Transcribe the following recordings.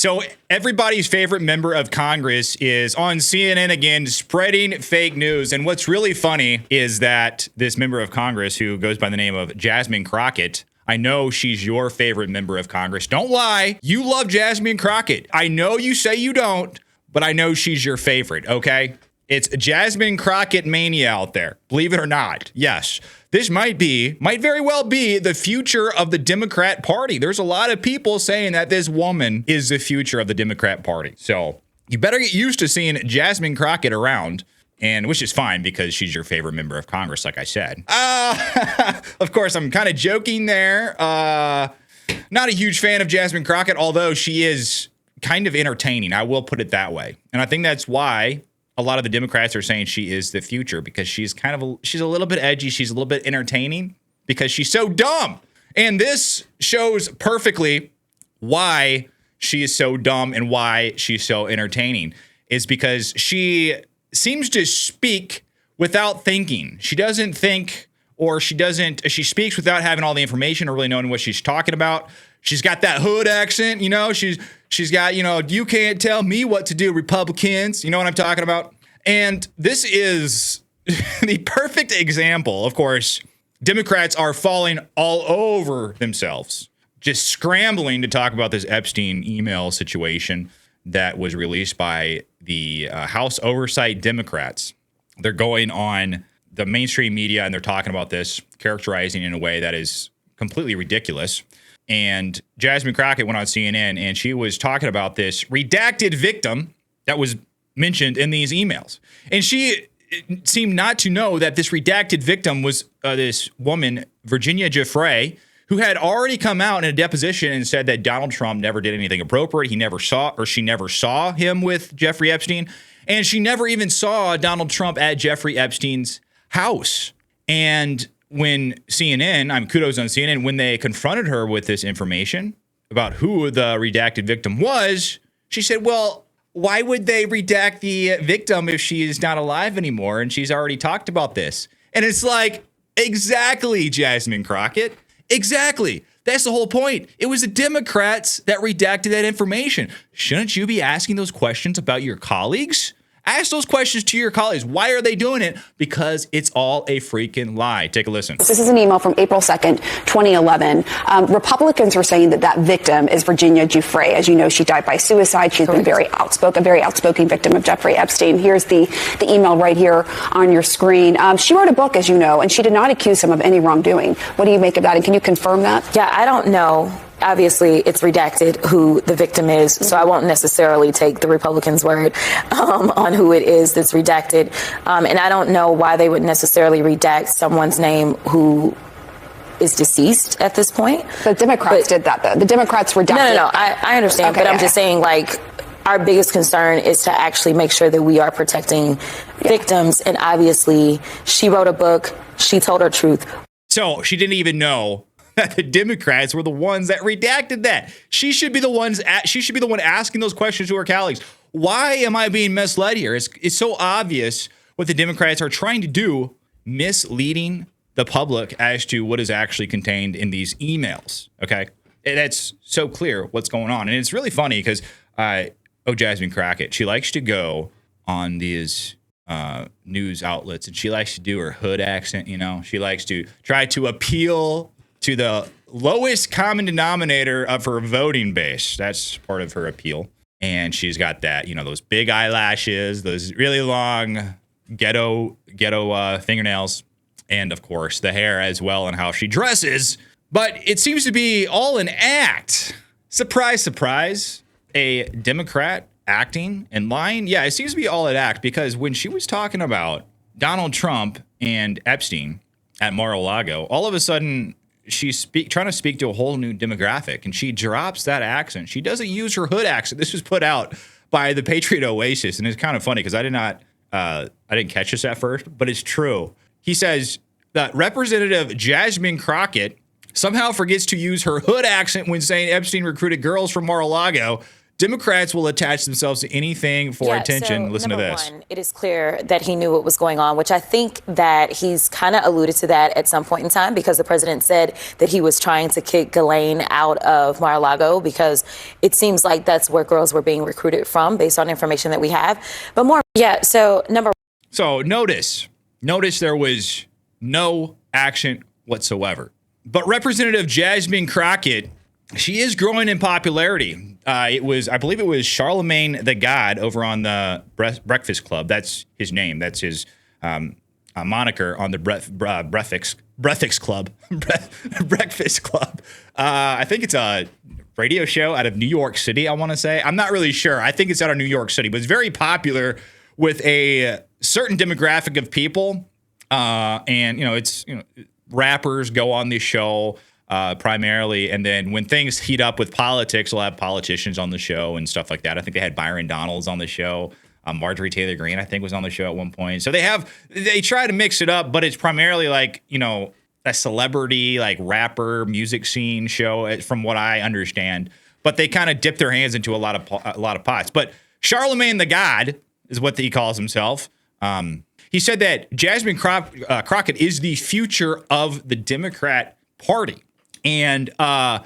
So everybody's favorite member of Congress is on CNN again, spreading fake news. And what's really funny is that this member of Congress, who goes by the name of Jasmine Crockett, I know she's your favorite member of Congress. Don't lie. You love Jasmine Crockett. I know you say you don't, but I know she's your favorite, okay? It's Jasmine Crockett mania out there. Believe it or not. Yes. This might very well be the future of the Democrat Party. There's a lot of people saying that this woman is the future of the Democrat Party. So you better get used to seeing Jasmine Crockett around, and which is fine because she's your favorite member of Congress, like I said. Of course, I'm kind of joking there. Not a huge fan of Jasmine Crockett, although she is kind of entertaining. I will put it that way. And I think that's why a lot of the Democrats are saying she is the future, because she's she's a little bit edgy. She's a little bit entertaining because she's so dumb. And this shows perfectly why she is so dumb and why she's so entertaining, is because she seems to speak without thinking. She doesn't think, or she speaks without having all the information or really knowing what she's talking about. She's got that hood accent, you know, she's got, you can't tell me what to do, Republicans. You know what I'm talking about? And this is the perfect example. Of course, Democrats are falling all over themselves, just scrambling to talk about this Epstein email situation that was released by the House Oversight Democrats. They're going on the mainstream media and they're talking about this, characterizing it in a way that is completely ridiculous. And Jasmine Crockett went on CNN and she was talking about this redacted victim that was mentioned in these emails. And she seemed not to know that this redacted victim was this woman, Virginia Giuffre, who had already come out in a deposition and said that Donald Trump never did anything appropriate. She never saw him with Jeffrey Epstein. And she never even saw Donald Trump at Jeffrey Epstein's house. And when kudos on CNN, when they confronted her with this information about who the redacted victim was, she said, well, why would they redact the victim if she is not alive anymore? And she's already talked about this. And it's like, exactly, Jasmine Crockett. Exactly. That's the whole point. It was the Democrats that redacted that information. Shouldn't you be asking those questions about your colleagues? Ask those questions to your colleagues. Why are they doing it? Because it's all a freaking lie. Take a listen. This is an email from April 2nd, 2011. Republicans are saying that victim is Virginia Giuffre. As you know, she died by suicide. She's been a very outspoken victim of Jeffrey Epstein. Here's the email right here on your screen. She wrote a book, as you know, and she did not accuse him of any wrongdoing. What do you make of that? And can you confirm that? Yeah, I don't know. Obviously, it's redacted who the victim is, so I won't necessarily take the Republicans' word on who it is that's redacted. And I don't know why they would necessarily redact someone's name who is deceased at this point. The Democrats did that, though. The Democrats redacted. No, I understand, but I'm just saying, like, our biggest concern is to actually make sure that we are protecting victims. And obviously, she wrote a book. She told her truth. So she didn't even know that the Democrats were the ones that redacted that. She should be the one asking those questions to her colleagues. Why am I being misled here? It's so obvious what the Democrats are trying to do, misleading the public as to what is actually contained in these emails. Okay, and that's so clear what's going on, and it's really funny because Jasmine Crockett, she likes to go on these news outlets and she likes to do her hood accent. She likes to try to appeal to the lowest common denominator of her voting base. That's part of her appeal. And she's got that, those big eyelashes, those really long ghetto fingernails, and of course the hair as well, and how she dresses. But it seems to be all an act. Surprise, surprise. A Democrat acting and lying. Yeah, it seems to be all an act, because when she was talking about Donald Trump and Epstein at Mar-a-Lago, all of a sudden she's trying to speak to a whole new demographic, and she drops that accent. She doesn't use her hood accent. This was put out by the Patriot Oasis, and it's kind of funny because I didn't catch this at first, but it's true. He says that Representative Jasmine Crockett somehow forgets to use her hood accent when saying Epstein recruited girls from Mar-a-Lago Democrats will attach themselves to anything for attention. So, Listen to number this. one, it is clear that he knew what was going on, which I think that he's kind of alluded to that at some point in time, because the president said that he was trying to kick Ghislaine out of Mar-a-Lago because it seems like that's where girls were being recruited from based on information that we have. But more, so notice there was no action whatsoever. But Representative Jasmine Crockett, she is growing in popularity. I believe it was Charlemagne the God over on the Breakfast Club. That's his name. That's his moniker on the Breakfast Club. Breakfast Club. I think it's a radio show out of New York City, I want to say. I'm not really sure. I think it's out of New York City, but it's very popular with a certain demographic of people. Rappers go on this show primarily, and then when things heat up with politics, they'll have politicians on the show and stuff like that. I think they had Byron Donalds on the show. Marjorie Taylor Greene, I think, was on the show at one point. So they try to mix it up, but it's primarily like, a celebrity, like rapper music scene show, from what I understand. But they kind of dip their hands into a lot of pots. But Charlemagne the God is what he calls himself. He said that Jasmine Crockett is the future of the Democrat Party. And I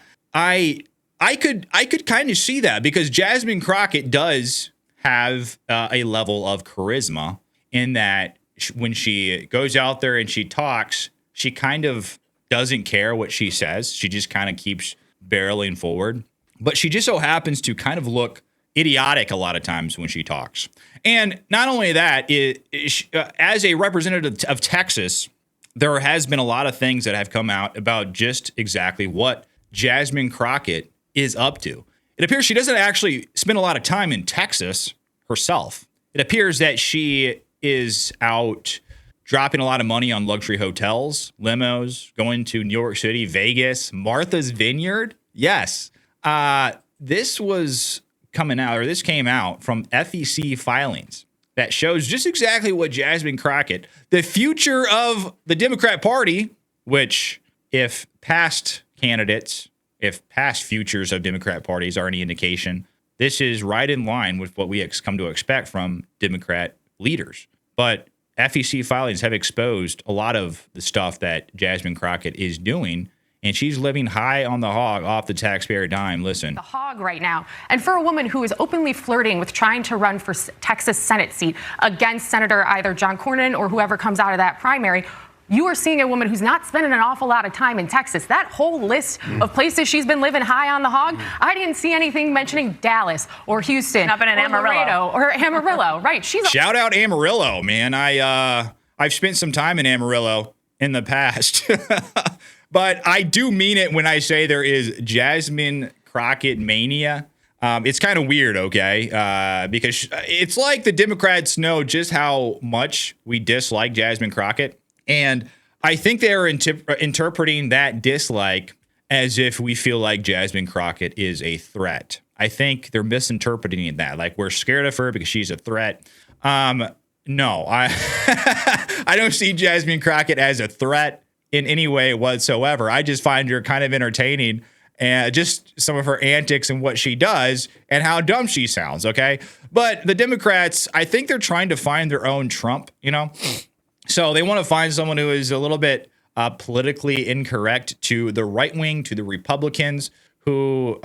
could kind of see that, because Jasmine Crockett does have a level of charisma in that when she goes out there and she talks, she kind of doesn't care what she says. She just kind of keeps barreling forward. But she just so happens to kind of look idiotic a lot of times when she talks. And not only that, as a representative of Texas, there has been a lot of things that have come out about just exactly what Jasmine Crockett is up to. It appears she doesn't actually spend a lot of time in Texas herself. It appears that she is out dropping a lot of money on luxury hotels, limos, going to New York City, Vegas, Martha's Vineyard. Yes. This came out from FEC filings that shows just exactly what Jasmine Crockett, the future of the Democrat Party, which if past futures of Democrat parties are any indication, this is right in line with what we come to expect from Democrat leaders. But FEC filings have exposed a lot of the stuff that Jasmine Crockett is doing, and she's living high on the hog off the taxpayer dime. Listen. The hog right now. And for a woman who is openly flirting with trying to run for Texas Senate seat against Senator either John Cornyn or whoever comes out of that primary, you are seeing a woman who's not spending an awful lot of time in Texas. That whole list of places she's been living high on the hog, I didn't see anything mentioning Dallas or Houston up in an or Laredo or Amarillo. Right. Shout out Amarillo, man. I've spent some time in Amarillo in the past. But I do mean it when I say there is Jasmine Crockett mania. It's kind of weird, okay? Because it's like the Democrats know just how much we dislike Jasmine Crockett. And I think they are interpreting that dislike as if we feel like Jasmine Crockett is a threat. I think they're misinterpreting that. Like, we're scared of her because she's a threat. No, I don't see Jasmine Crockett as a threat in any way whatsoever. I just find her kind of entertaining, and just some of her antics and what she does and how dumb she sounds, okay? But the Democrats, I think they're trying to find their own Trump, So they want to find someone who is a little bit politically incorrect to the right wing, to the Republicans, who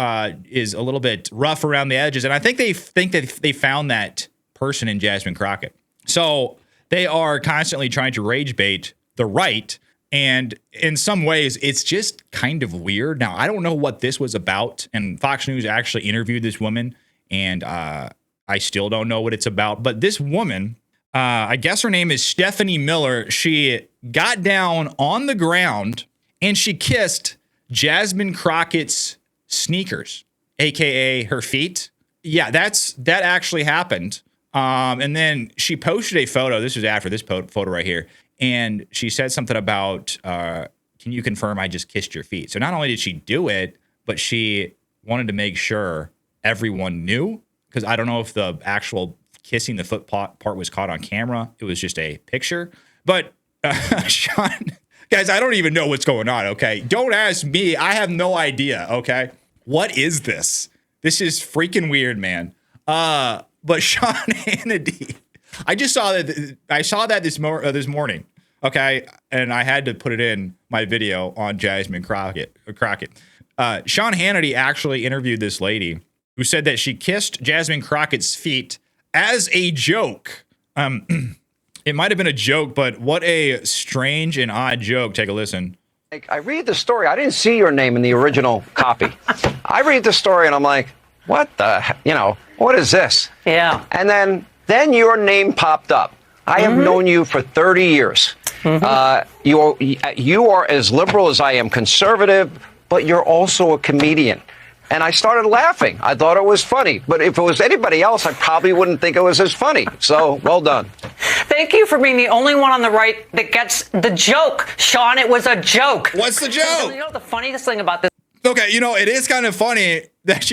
is a little bit rough around the edges. And I think that they found that person in Jasmine Crockett. So they are constantly trying to rage bait the right. And in some ways, it's just kind of weird. Now, I don't know what this was about. And Fox News actually interviewed this woman, and I still don't know what it's about. But this woman, I guess her name is Stephanie Miller. She got down on the ground and she kissed Jasmine Crockett's sneakers, aka her feet. Yeah, that actually happened. And then she posted a photo. This was after this photo right here. And she said something about, can you confirm I just kissed your feet? So not only did she do it, but she wanted to make sure everyone knew, because I don't know if the actual kissing the foot part was caught on camera. It was just a picture. But Sean, guys, I don't even know what's going on, okay? Don't ask me. I have no idea, okay? What is this? This is freaking weird, man. But Sean Hannity, I saw that this morning. Okay, and I had to put it in my video on Jasmine Crockett. Sean Hannity actually interviewed this lady who said that she kissed Jasmine Crockett's feet as a joke. It might have been a joke, but what a strange and odd joke. Take a listen. I read the story. I didn't see your name in the original copy. I read the story and I'm like, what what is this? Yeah. And then your name popped up. I have known you for 30 years. You are as liberal as I am conservative, but you're also a comedian. And I started laughing. I thought it was funny. But if it was anybody else, I probably wouldn't think it was as funny. So, well done. Thank you for being the only one on the right that gets the joke. Sean, it was a joke. What's the joke? You know the funniest thing about this? Okay, it is kind of funny that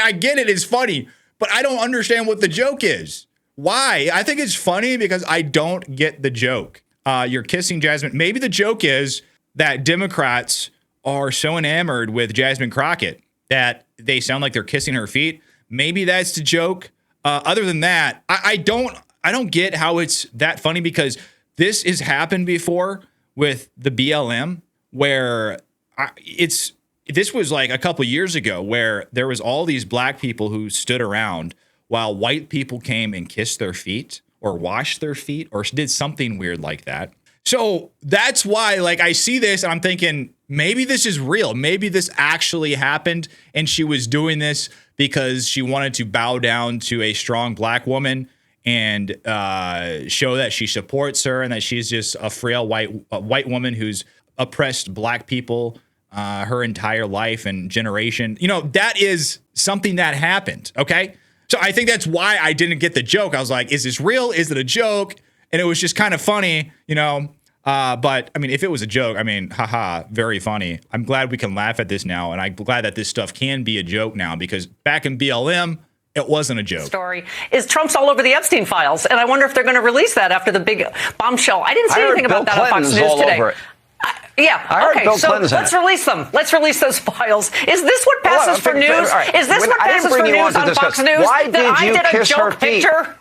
I get it's funny, but I don't understand what the joke is. Why? I think it's funny because I don't get the joke. You're kissing Jasmine. Maybe the joke is that Democrats are so enamored with Jasmine Crockett that they sound like they're kissing her feet. Maybe that's the joke. Other than that, I don't get how it's that funny, because this has happened before with the BLM, where this was like a couple years ago, where there was all these black people who stood around while white people came and kissed their feet or washed their feet or did something weird like that. So that's why, I see this and I'm thinking, maybe this is real. Maybe this actually happened and she was doing this because she wanted to bow down to a strong black woman and show that she supports her and that she's just a frail white woman who's oppressed black people her entire life and generation. That is something that happened. Okay. So I think that's why I didn't get the joke. I was like, is this real? Is it a joke? And it was just kind of funny, but I mean, if it was a joke, haha, very funny. I'm glad we can laugh at this now. And I'm glad that this stuff can be a joke now, because back in BLM, it wasn't a joke. Story is Trump's all over the Epstein files. And I wonder if they're going to release that after the big bombshell. I didn't see anything about that on Fox News today. Okay, so let's release them. Let's release those files. Is this what passes for news? Is this what passes for news on Fox News? Why did you kiss her feet? Picture?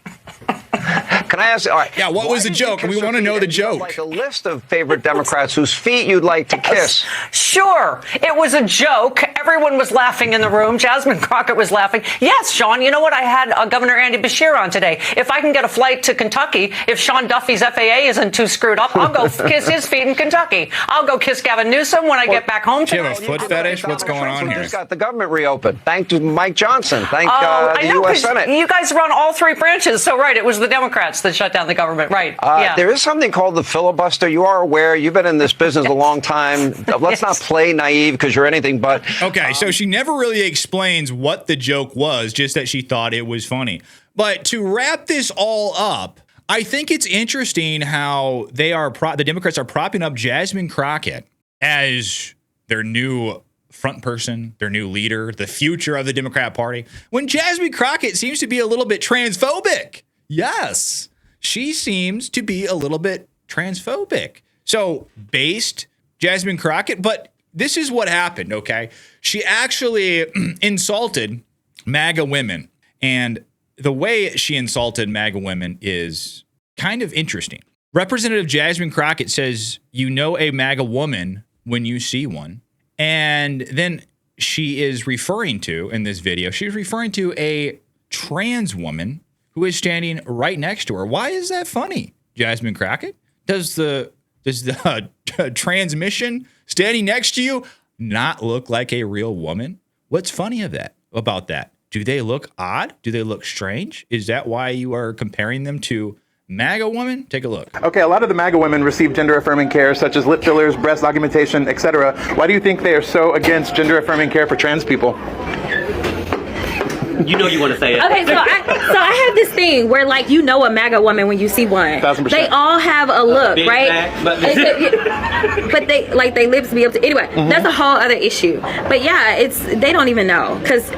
Can I ask? All right. Yeah, what was the joke? We want to know the joke. Like a list of favorite Democrats whose feet you'd like to kiss. Sure. It was a joke. Everyone was laughing in the room. Jasmine Crockett was laughing. Yes, Sean, you know what? I had Governor Andy Beshear on today. If I can get a flight to Kentucky, if Sean Duffy's FAA isn't too screwed up, I'll go kiss his feet in Kentucky. I'll go kiss Gavin Newsom when I get back home tonight. Do you have a foot fetish? What's going on here? Just got the government reopened. Thank you, Mike Johnson. Thank the U.S. Senate. You guys run all three branches. So, right, it was the Democrats that shut down the government. Right. Yeah. There is something called the filibuster. You are aware. You've been in this business a long time. Let's not play naive, because you're anything but. Okay, so she never really explains what the joke was, just that she thought it was funny. But to wrap this all up, I think it's interesting how the Democrats are propping up Jasmine Crockett as their new front person, their new leader, the future of the Democrat Party, when Jasmine Crockett seems to be a little bit transphobic. Yes, she seems to be a little bit transphobic. So based Jasmine Crockett, but this is what happened, okay? She actually insulted MAGA women. And the way she insulted MAGA women is kind of interesting. Representative Jasmine Crockett says, you know a MAGA woman when you see one. And then she is referring to, in this video, she's referring to a trans woman who is standing right next to her. Why is that funny, Jasmine Crockett? Does the transmission standing next to you not look like a real woman? What's funny about that? Do they look odd? Do they look strange? Is that why you are comparing them to MAGA women? Take a look. Okay, a lot of the MAGA women receive gender-affirming care, such as lip fillers, breast augmentation, etc. Why do you think they are so against gender-affirming care for trans people? You know you want to say it. Okay, so I have this thing where, like, you know a MAGA woman when you see one. 1000%. They all have a look, big right? back, but they like they lips be up to anyway. That's a whole other issue. But yeah, they don't even know, because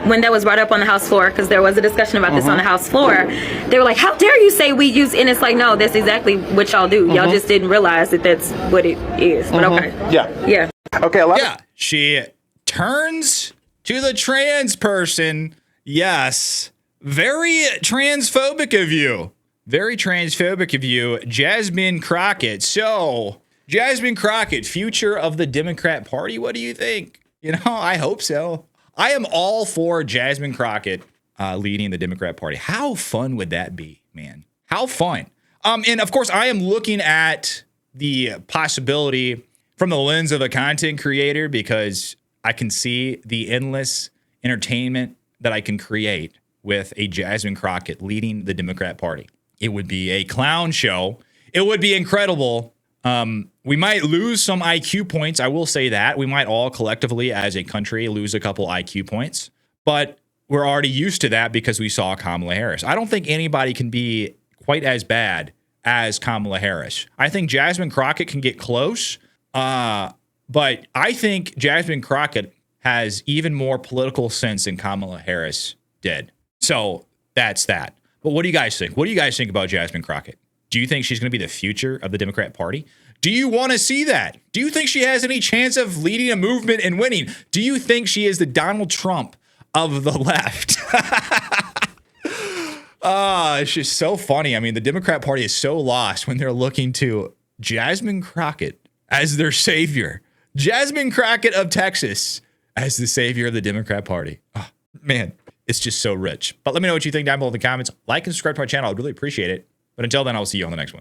when that was brought up on the House floor, because there was a discussion about this on the House floor, they were like, "How dare you say we use?" And it's like, no, that's exactly what y'all do. Y'all just didn't realize that that's what it is. But okay, Yeah. yeah. Okay, Yeah, she turns to the trans person. Yes. Very transphobic of you. Very transphobic of you, Jasmine Crockett. So, Jasmine Crockett, future of the Democrat Party. What do you think? You know, I hope so. I am all for Jasmine Crockett leading the Democrat Party. How fun would that be, man? How fun. And of course, I am looking at the possibility from the lens of a content creator because I can see the endless entertainment that I can create with a Jasmine Crockett leading the Democrat Party. It would be a clown show. It would be incredible. We might lose some IQ points. I will say that. We might all collectively as a country lose a couple IQ points. But we're already used to that because we saw Kamala Harris. I don't think anybody can be quite as bad as Kamala Harris. I think Jasmine Crockett can get close. But I think Jasmine Crockett has even more political sense than Kamala Harris did. So that's that. But what do you guys think? What do you guys think about Jasmine Crockett? Do you think she's going to be the future of the Democrat Party? Do you want to see that? Do you think she has any chance of leading a movement and winning? Do you think she is the Donald Trump of the left? It's just so funny. I mean, the Democrat Party is so lost when they're looking to Jasmine Crockett as their savior. Jasmine Crockett of Texas as the savior of the Democrat Party. Oh, man, it's just so rich. But let me know what you think down below in the comments. Like and subscribe to my channel. I'd really appreciate it. But until then, I'll see you on the next one.